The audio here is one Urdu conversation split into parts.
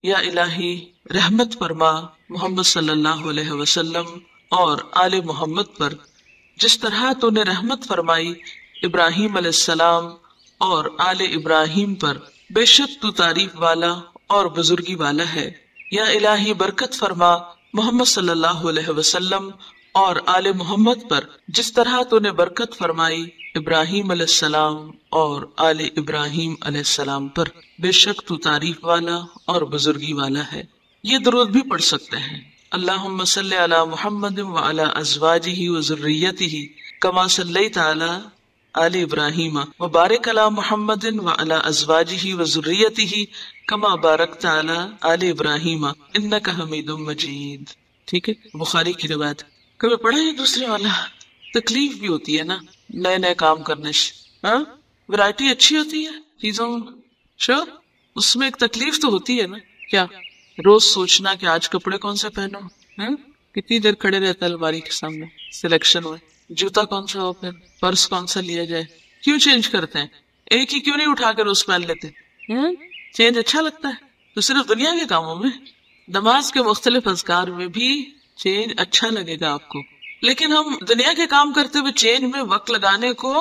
یا الہی رحمت فرما محمد صلی اللہ علیہ وسلم اور آل محمد پر جس طرح تو نے رحمت فرمائی ابراہیم علیہ السلام اور آل ابراہیم پر، بے شک تو تعریف والا اور بزرگی والا ہے۔ یا الہی برکت فرما محمد صلی اللہ علیہ وسلم اور آل محمد پر جس طرح تو نے برکت فرمائی ابراہیم علیہ السلام اور آل ابراہیم علیہ السلام پر، بے شک تو تعریف والا اور بزرگی والا ہے۔ یہ درود بھی پڑھ سکتے ہیں، اللہم صلی علی محمد وعلی ازواجہ وذریتہ کما صلیت علی آل ابراہیم وبارک علی محمد وعلی ازواجہ وذریتہ کما بارکت علی آل ابراہیم انک حمید مجید۔ ٹھیک ہے، بخاری کی روایت۔ کبھی پڑھا ہے دوسرے والا؟ تکلیف بھی ہوتی ہے نا نئے نئے کام کرنے سے، ہاں ورائٹی اچھی ہوتی ہے چیزوں میں، شور اس میں ایک تکلیف تو ہوتی ہے نا، کیا روز سوچنا کہ آج کپڑے کون سے پہنو، کتنی دیر کھڑے رہتا ہے الماری کے سامنے سلیکشن میں، جوتا کون سا ہو، پھر پرس کون سا لیا جائے، کیوں چینج کرتے ہیں؟ ایک ہی کیوں نہیں اٹھا کے روز پہن لیتے؟ چینج اچھا لگتا ہے تو صرف دنیا کے کاموں میں، نماز کے مختلف اذکار میں بھی چینج اچھا لگے گا آپ کو، لیکن ہم دنیا کے کام کرتے ہوئے چینج میں وقت لگانے کو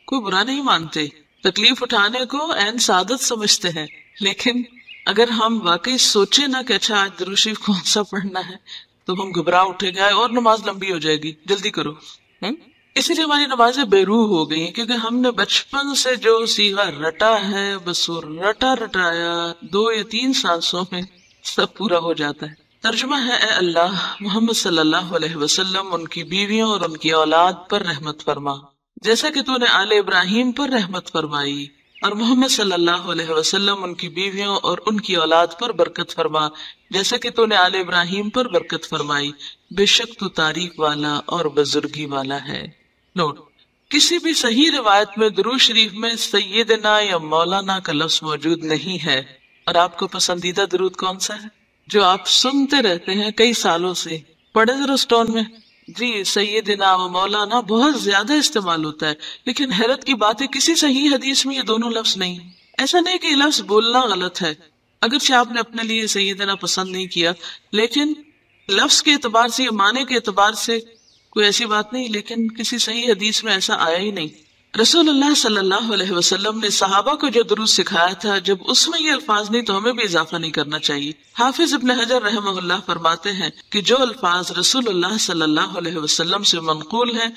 کوئی برا نہیں مانتے، تکلیف اٹھانے کو عین سعادت سمجھتے ہیں، لیکن اگر ہم واقعی سوچے نا کہ اچھا آج درود شریف کون سا پڑھنا ہے تو ہم گھبرا اٹھے گا اور نماز لمبی ہو جائے گی، جلدی کرو۔ اسی لیے ہماری نمازیں بے روح ہو گئی ہیں، کیونکہ ہم نے بچپن سے جو سیغہ رٹا ہے بس وہ رٹا رٹایا 2 یا 3 سانسوں میں سب پورا ہو جاتا ہے۔ ترجمہ ہے، اے اللہ محمد صلی اللہ علیہ وسلم ان کی بیویوں اور ان کی اولاد پر رحمت فرما، جیسا کہ تو نے آل ابراہیم پر رحمت فرمائی، اور محمد صلی اللہ علیہ وسلم ان کی بیویوں اور ان کی اولاد پر برکت فرما، جیسا کہ تو نے آل ابراہیم پر برکت فرمائی، بے شک تو تعریف والا اور بزرگی والا ہے۔ نوٹ: کسی بھی صحیح روایت میں درود شریف میں سیدنا یا مولانا کا لفظ موجود نہیں ہے۔ اور آپ کو پسندیدہ درود کون سا ہے جو آپ سنتے رہتے ہیں کئی سالوں سے؟ پڑھے ذرا سٹون میں، جی سیدنا و مولانا بہت زیادہ استعمال ہوتا ہے، لیکن حیرت کی بات ہے کسی صحیح حدیث میں یہ دونوں لفظ نہیں۔ ایسا نہیں کہ یہ لفظ بولنا غلط ہے، اگرچہ آپ نے اپنے لیے سیدنا پسند نہیں کیا، لیکن لفظ کے اعتبار سے یا معنی کے اعتبار سے کوئی ایسی بات نہیں، لیکن کسی صحیح حدیث میں ایسا آیا ہی نہیں۔ رسول اللہ صلی اللہ علیہ وسلم نے صحابہ کو جو درود سکھایا تھا، جب اس میں یہ الفاظ نہیں تو ہمیں بھی اضافہ نہیں کرنا چاہیے۔ حافظ ابن حجر رحمہ اللہ فرماتے ہیں کہ جو الفاظ رسول اللہ صلی اللہ علیہ وسلم سے منقول ہیں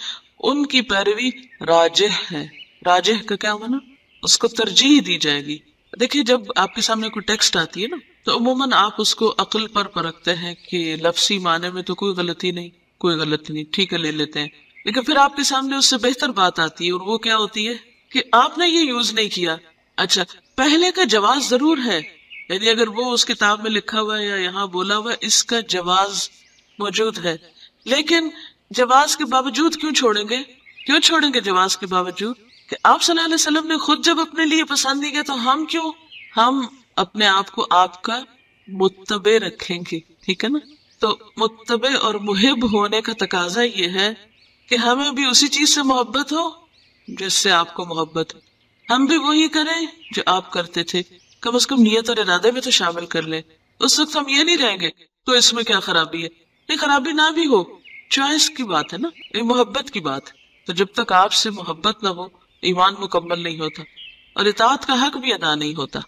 ان کی پیروی راجح ہے۔ راجح کا کیا معنی؟ اس کو ترجیح دی جائے گی۔ دیکھیے جب آپ کے سامنے کوئی ٹیکسٹ آتی ہے نا تو عموماً آپ اس کو عقل پر پرکھتے ہیں کہ لفظی معنی میں تو کوئی غلطی نہیں، کوئی غلطی نہیں، ٹھیک ہے لے لیتے ہیں، لیکن پھر آپ کے سامنے اس سے بہتر بات آتی ہے، اور وہ کیا ہوتی ہے کہ آپ نے یہ یوز نہیں کیا۔ اچھا پہلے کا جواز ضرور ہے، یعنی اگر وہ اس کتاب میں لکھا ہوا ہے یا یہاں بولا ہوا ہے اس کا جواز موجود ہے، لیکن جواز کے باوجود کیوں چھوڑیں گے؟ کیوں چھوڑیں گے جواز کے باوجود؟ کہ آپ صلی اللہ علیہ وسلم نے خود جب اپنے لیے پسند نہیں کیا تو ہم کیوں؟ ہم اپنے آپ کو آپ کا متبع رکھیں گے، ٹھیک ہے نا؟ تو متبع اور محب ہونے کا تقاضا یہ ہے کہ ہمیں بھی اسی چیز سے محبت ہو جس سے آپ کو محبت ہو، ہم بھی وہی کریں جو آپ کرتے تھے، کم از کم نیت اور ارادے میں تو شامل کر لیں۔ اس وقت ہم یہ نہیں رہیں گے تو اس میں کیا خرابی ہے، یہ خرابی نہ بھی ہو، چوائس کی بات ہے نا، یہ محبت کی بات ہے۔ تو جب تک آپ سے محبت نہ ہو ایمان مکمل نہیں ہوتا اور اطاعت کا حق بھی ادا نہیں ہوتا۔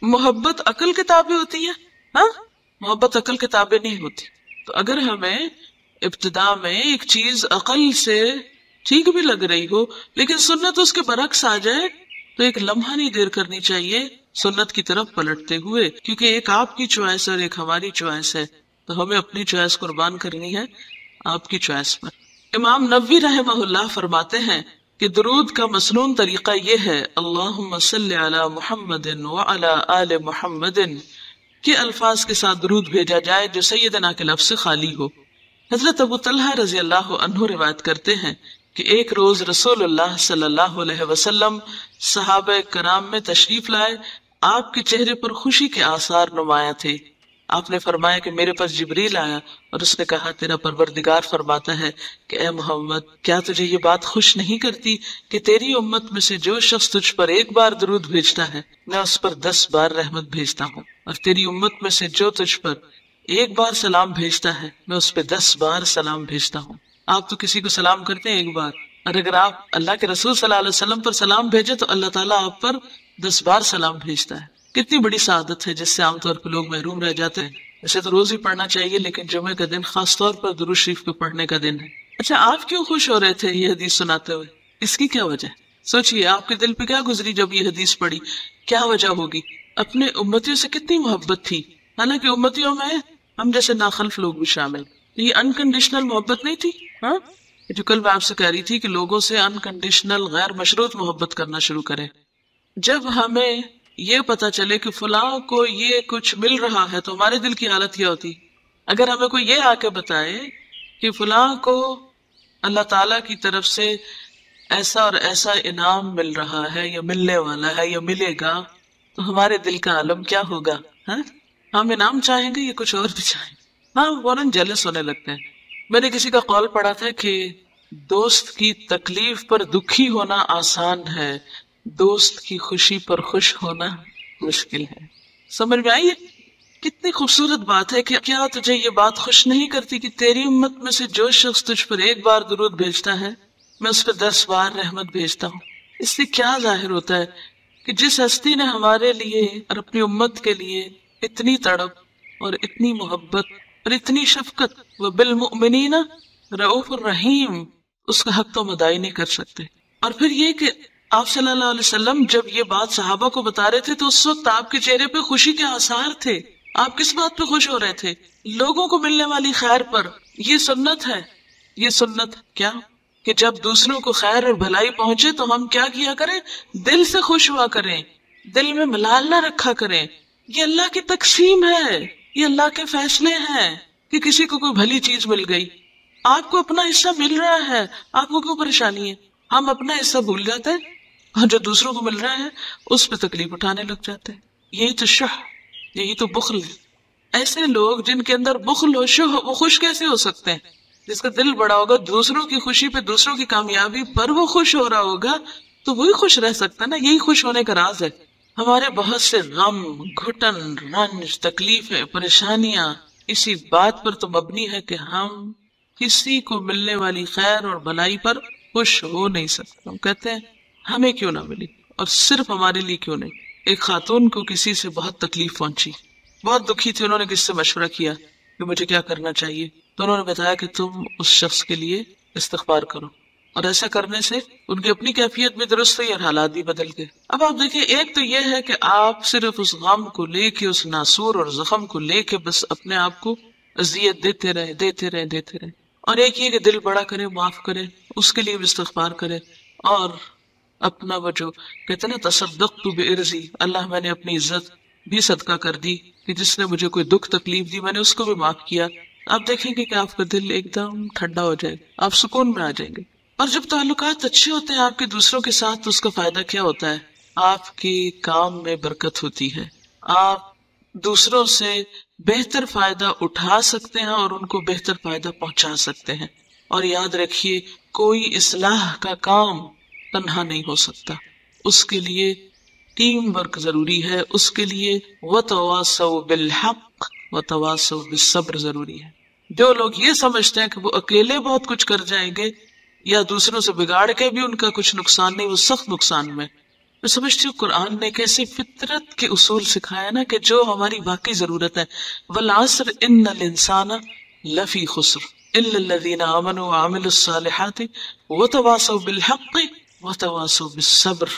محبت عقل کے تابع ہوتی ہے، ہاں محبت عقل کے تابع نہیں ہوتی۔ تو اگر ہمیں ابتدا میں ایک چیز عقل سے ٹھیک بھی لگ رہی ہو لیکن سنت اس کے برعکس آ جائے تو ایک لمحہ نہیں دیر کرنی چاہیے سنت کی طرف پلٹتے ہوئے، کیونکہ ایک آپ کی چوائس اور ایک ہماری چوائس ہے، تو ہمیں اپنی چوائس قربان کرنی ہے آپ کی چوائس پر۔ امام نووی رحمہ اللہ فرماتے ہیں کہ درود کا مسنون طریقہ یہ ہے، اللہم صلی علی محمد وعلی آل محمد کے الفاظ کے ساتھ درود بھیجا جائے جو سیدنا کے لفظ سے خالی ہو۔ حضرت ابو طلحہ رضی اللہ عنہ روایت کرتے ہیں کہ ایک روز رسول اللہ صلی اللہ علیہ وسلم صحابہ کرام میں تشریف لائے، آپ کے چہرے پر خوشی کے آثار نمایاں تھے، آپ نے فرمایا کہ میرے پاس جبریل آیا اور اس نے کہا تیرا پروردگار فرماتا ہے کہ اے محمد کیا تجھے یہ بات خوش نہیں کرتی کہ تیری امت میں سے جو شخص تجھ پر ایک بار درود بھیجتا ہے میں اس پر 10 بار رحمت بھیجتا ہوں، اور تیری امت میں سے جو تجھ پر ایک بار سلام بھیجتا ہے میں اس پہ 10 بار سلام بھیجتا ہوں۔ آپ تو کسی کو سلام کرتے ہیں ایک بار، اور اگر آپ اللہ کے رسول صلی اللہ علیہ وسلم پر سلام بھیجے تو اللہ تعالیٰ آپ پر 10 بار سلام بھیجتا ہے۔ کتنی بڑی سعادت ہے جس سے عام طور پہ لوگ محروم رہ جاتے ہیں۔ ویسے تو روز ہی پڑھنا چاہیے، لیکن جمعے کا دن خاص طور پر درود شریف کو پڑھنے کا دن ہے۔ اچھا، آپ کیوں خوش ہو رہے تھے یہ حدیث سناتے ہوئے؟ اس کی کیا وجہ؟ سوچئے آپ کے دل پہ کیا گزری جب یہ حدیث پڑھی؟ کیا وجہ ہوگی؟ اپنے امتیوں سے کتنی محبت تھی، حالانکہ امتیوں میں ہم جیسے ناخلف لوگ بھی شامل۔ یہ انکنڈیشنل محبت نہیں تھی، ہاں جو کل میں آپ سے کہہ رہی تھی کہ لوگوں سے انکنڈیشنل غیر مشروط محبت کرنا شروع کریں۔ جب ہمیں یہ پتا چلے کہ فلاں کو یہ کچھ مل رہا ہے تو ہمارے دل کی حالت کیا ہوتی؟ اگر ہمیں کوئی یہ آ کے بتائے کہ فلاں کو اللہ تعالی کی طرف سے ایسا اور ایسا انعام مل رہا ہے یا ملنے والا ہے یا ملے گا تو ہمارے دل کا عالم کیا ہوگا؟ ہاں ہم انعام چاہیں گے یا کچھ اور بھی چاہیں؟ ہاں فوراً جیلس ہونے لگتے ہیں۔ میں نے کسی کا قول پڑھا تھا کہ دوست کی تکلیف پر دکھی ہونا آسان ہے، دوست کی خوشی پر خوش ہونا مشکل ہے۔ سمجھ میں آئی؟ کتنی خوبصورت بات ہے کہ کیا تجھے یہ بات خوش نہیں کرتی کہ تیری امت میں سے جو شخص تجھ پر ایک بار درود بھیجتا ہے میں اس پہ 10 بار رحمت بھیجتا ہوں۔ اس سے کیا ظاہر ہوتا ہے کہ جس ہستی نے ہمارے لیے اور اپنی امت کے لیے اتنی تڑپ اور اتنی محبت اور اتنی شفقت، وبالمؤمنین رؤوف الرحیم، اس کا حق تو ہم ادا ہی نہیں کر سکتے۔ اور پھر یہ کہ آپ صلی اللہ علیہ وسلم جب یہ بات صحابہ کو بتا رہے تھے تو اس وقت آپ کے چہرے پہ خوشی کے آثار تھے۔ آپ کس بات پہ خوش ہو رہے تھے؟ لوگوں کو ملنے والی خیر پر۔ یہ سنت ہے، یہ سنت کیا کہ جب دوسروں کو خیر اور بھلائی پہنچے تو ہم کیا کیا کریں؟ دل سے خوش ہوا کریں، دل میں ملال نہ رکھا کریں۔ یہ اللہ کی تقسیم ہے، یہ اللہ کے فیصلے ہیں کہ کسی کو کوئی بھلی چیز مل گئی، آپ کو اپنا حصہ مل رہا ہے، آپ کو کیوں پریشانی ہے؟ ہم اپنا حصہ بھول جاتے ہیں اور جو دوسروں کو مل رہا ہے اس پہ تکلیف اٹھانے لگ جاتے ہیں۔ یہی تو شح، یہی تو بخل ہے۔ ایسے لوگ جن کے اندر بخل ہو، شح، وہ خوش کیسے ہو سکتے ہیں؟ جس کا دل بڑا ہوگا دوسروں کی خوشی پہ، دوسروں کی کامیابی پر وہ خوش ہو رہا ہوگا تو وہی خوش رہ سکتا ہے نا۔ یہی خوش ہونے کا راز ہے۔ ہمارے بہت سے غم، گھٹن، رنج، تکلیفیں، پریشانیاں اسی بات پر تو مبنی ہے کہ ہم کسی کو ملنے والی خیر اور بھلائی پر خوش ہو نہیں سکتے۔ ہم کہتے ہیں ہمیں کیوں نہ ملی، اور صرف ہمارے لیے کیوں نہیں۔ ایک خاتون کو کسی سے بہت تکلیف پہنچی، بہت دکھی تھی، انہوں نے کس سے مشورہ کیا کہ مجھے کیا کرنا چاہیے، تو انہوں نے بتایا کہ تم اس شخص کے لیے استغفار کرو، اور ایسا کرنے سے ان کی اپنی کیفیت بھی درست ہوئی اور حالات بھی بدل گئے۔ اب آپ دیکھیں، ایک تو یہ ہے کہ آپ صرف اس غم کو لے کے، اس ناسور اور زخم کو لے کے بس اپنے آپ کو اذیت دیتے رہے، اور ایک یہ کہ دل بڑا کرے، معاف کرے، اس کے لیے بھی استغفار کرے، اور اپنا وہ جو کہتے ہیں نا تصدقت بعرضی، اللہ میں نے اپنی عزت بھی صدقہ کر دی کہ جس نے مجھے کوئی دکھ تکلیف دی میں نے اس کو بھی معاف کیا۔ آپ دیکھیں گے کہ آپ کا دل ایک دم ٹھنڈا ہو جائے گا، آپ سکون میں آ جائیں گے۔ اور جب تعلقات اچھے ہوتے ہیں آپ کے دوسروں کے ساتھ تو اس کا فائدہ کیا ہوتا ہے؟ آپ کی کام میں برکت ہوتی ہے، آپ دوسروں سے بہتر فائدہ اٹھا سکتے ہیں اور ان کو بہتر فائدہ پہنچا سکتے ہیں۔ اور یاد رکھیے، کوئی اصلاح کا کام تنہا نہیں ہو سکتا، اس کے لیے ٹیم ورک ضروری ہے، اس کے لیے وتواصوا بالحق وتواصوا بالصبر ضروری ہے۔ جو لوگ یہ سمجھتے ہیں کہ وہ اکیلے بہت کچھ کر جائیں گے یا دوسروں سے بگاڑ کے بھی ان کا کچھ نقصان نہیں، وہ سخت نقصان میں۔ میں سمجھتی ہوں قرآن نے کیسے فطرت کے اصول سکھایا نا کہ جو ہماری باقی ضرورت ہے۔ والعصر ان الانسان لفی خسر الا الذین آمنوا وعملوا الصالحات وتواصوا بالحق وتواصوا بالصبر۔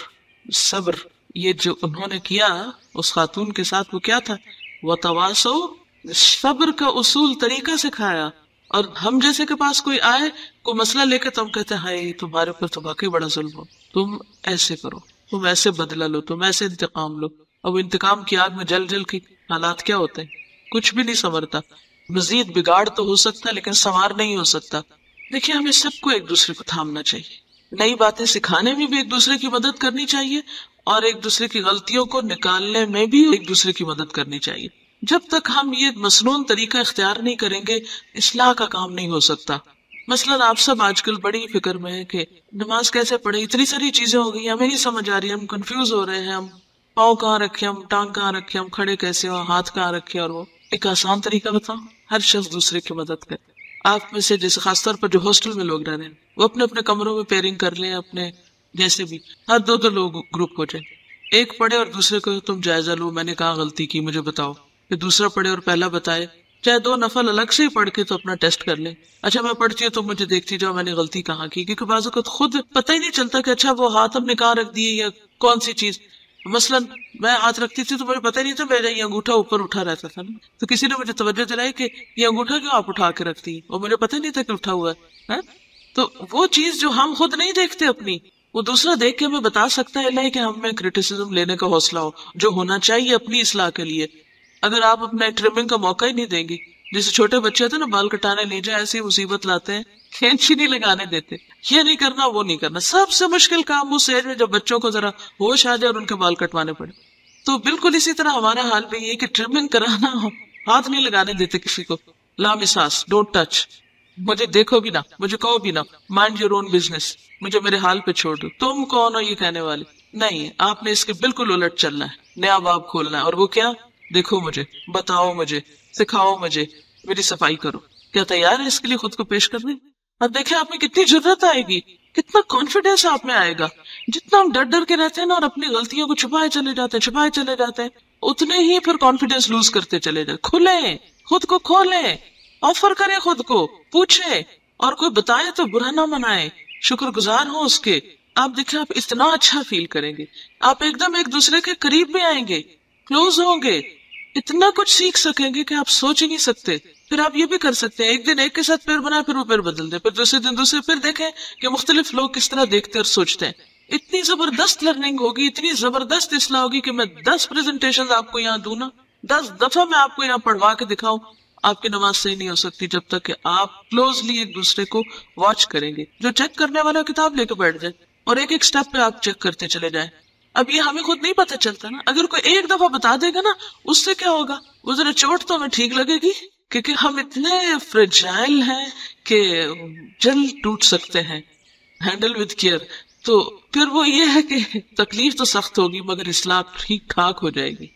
صبر یہ جو انہوں نے کیا اس خاتون کے ساتھ وہ کیا تھا؟ وتواصوا، صبر کا اصول طریقہ سکھایا۔ اور ہم جیسے کے پاس کوئی آئے کوئی مسئلہ لے کے تو ہم کہتے ہیں ہائے تمہارے اوپر تو واقعی بڑا ظلم ہو، تم ایسے کرو، تم ایسے بدلہ لو، تم ایسے انتقام لو۔ اب انتقام کی آگ میں جل جل کے حالات کیا ہوتے ہیں؟ کچھ بھی نہیں سنورتا، مزید بگاڑ تو ہو سکتا لیکن سنوار نہیں ہو سکتا۔ دیکھیں ہمیں سب کو ایک دوسرے کو تھامنا چاہیے، نئی باتیں سکھانے میں بھی ایک دوسرے کی مدد کرنی چاہیے، اور ایک دوسرے کی غلطیوں کو نکالنے میں بھی ایک دوسرے کی مدد کرنی چاہیے۔ جب تک ہم یہ مصنون طریقہ اختیار نہیں کریں گے اصلاح کا کام نہیں ہو سکتا. مثلاً آپ سب آج کل بڑی فکر میں ہے کہ نماز کیسے پڑھے، اتنی ساری چیزیں ہو گئی، ہمیں نہیں سمجھ آ رہی، ہم کنفیوز ہو رہے ہیں، ہم پاؤں کہاں رکھے، ہم ٹانگ کہاں رکھے، ہم کھڑے کیسے ہو، ہاتھ کہاں رکھے. اور وہ ایک آسان طریقہ بتاؤ، ہر شخص دوسرے کی مدد کرے. آپ میں سے جیسے خاص طور پر جو ہاسٹل میں لوگ رہ رہے ہیں وہ اپنے اپنے کمروں میں پیئرنگ کر لیں، اپنے جیسے بھی ہر دو دو لوگ گروپ ہو جائیں، ایک پڑھے اور دوسرے کو تم جائزہ لو، میں نے کہاں غلطی کی مجھے بتاؤ، پھر دوسرا پڑھے اور پہلا بتائے، چاہے دو نفل الگ سے ہی پڑھ کے تو اپنا ٹیسٹ کر لیں. اچھا میں پڑھتی ہوں تو مجھے دیکھتی جاؤ میں نے غلطی کہاں کی، کیونکہ بعض اوقات خود پتہ ہی نہیں چلتا کہ اچھا وہ ہاتھ ہم نے کہاں رکھ دیے یا کون سی چیز. مثلاً میں ہاتھ رکھتی تھی تو مجھے پتہ ہی نہیں تھا میرا یہ انگوٹھا اوپر اٹھا رہتا تھا نا، تو کسی نے مجھے توجہ دلائی کہ یہ انگوٹھا کیوں آپ اٹھا کے رکھتی ہیں، اور مجھے پتہ ہی نہیں تھا کہ اٹھا ہوا ہے. تو وہ چیز جو ہم خود نہیں دیکھتے اپنی، وہ دوسرا دیکھ کے ہمیں بتا سکتا ہے، نہیں کہ ہم میں کریٹیسزم لینے کا حوصلہ ہو جو ہونا چاہیے اپنی اصلاح کے لیے. اگر آپ اپنا ٹرمنگ کا موقع ہی نہیں دیں گی، جیسے چھوٹے بچے ہوتے ہیں نا بال کٹانے لے جائے ایسی مصیبت لاتے ہیں، کھینچی نہیں لگانے دیتے، یہ نہیں کرنا وہ نہیں کرنا. سب سے مشکل کام اس ایج میں جب بچوں کو ذرا ہوش آ جائے اور ان کے بال کٹوانے پڑے. تو بالکل اسی طرح ہمارا حال بھی یہ کہ ٹرمنگ کرانا، ہاتھ نہیں لگانے دیتے کسی کو. لامساس، ڈونٹ ٹچ، مجھے دیکھو بھی نہ، مجھے کہو بھی نہ، مائنڈ یور اون بزنس، مجھے میرے حال پہ چھوڑ دو، تم کون ہو یہ کہنے والے. نہیں، آپ نے اس کے بالکل الٹ چلنا ہے، نیا باب کھولنا ہے. اور وہ کیا؟ دیکھو مجھے، بتاؤ مجھے، سکھاؤ مجھے، میری صفائی کرو. کیا تیار ہے اس کے لیے خود کو پیش کرنے؟ اب دیکھیں آپ میں کتنی جرات آئے گی، کتنا کانفیڈینس آپ میں آئے گا. جتنا ہم ڈر ڈر کے رہتے ہیں نا اور اپنی غلطیوں کو چھپائے چلے جاتے ہیں اتنے ہی پھر کانفیڈینس لوز کرتے چلے جائیں. کھلیں، خود کو کھولیں، آفر کریں، خود کو پوچھیں، اور کوئی بتائے تو برا نہ منائے، شکر گزار ہوں اس کے. آپ دیکھیں آپ اتنا اچھا فیل کریں گے، آپ ایک دم ایک دوسرے کے قریب بھی آئیں گے، کلوز ہوں گے، اتنا کچھ سیکھ سکیں گے کہ آپ سوچ ہی نہیں سکتے. پھر آپ یہ بھی کر سکتے ہیں، ایک دن ایک کے ساتھ پیر بنائے، پھر وہ پیر بدل دے، پھر دوسرے دن دوسرے پیر دیکھیں کہ مختلف لوگ کس طرح دیکھتے اور سوچتے ہیں. اتنی زبردست لرننگ ہوگی، اتنی زبردست اصلاح ہوگی کہ میں 10 پریزنٹیشن آپ کو یہاں دوں نا، 10 دفعہ میں آپ کو یہاں پڑھوا کے دکھاؤں، آپ کی نماز صحیح نہیں ہو سکتی جب تک کہ آپ کلوزلی ایک دوسرے کو واچ کریں گے. جو چیک کرنے والا کتاب لے کے بیٹھ جائے اور ایک ایک سٹیپ پہ آپ چیک کرتے چلے جائیں. اب یہ ہمیں خود نہیں پتہ چلتا نا، اگر کوئی ایک دفعہ بتا دے گا نا اس سے کیا ہوگا، وہ ذرا چوٹ تو ہمیں ٹھیک لگے گی، کیونکہ ہم اتنے فریجائل ہیں کہ جلد ٹوٹ سکتے ہیں. Handle with care. تو پھر وہ یہ ہے کہ تکلیف تو سخت ہوگی مگر اصلاح ٹھیک ٹھاک ہو جائے گی.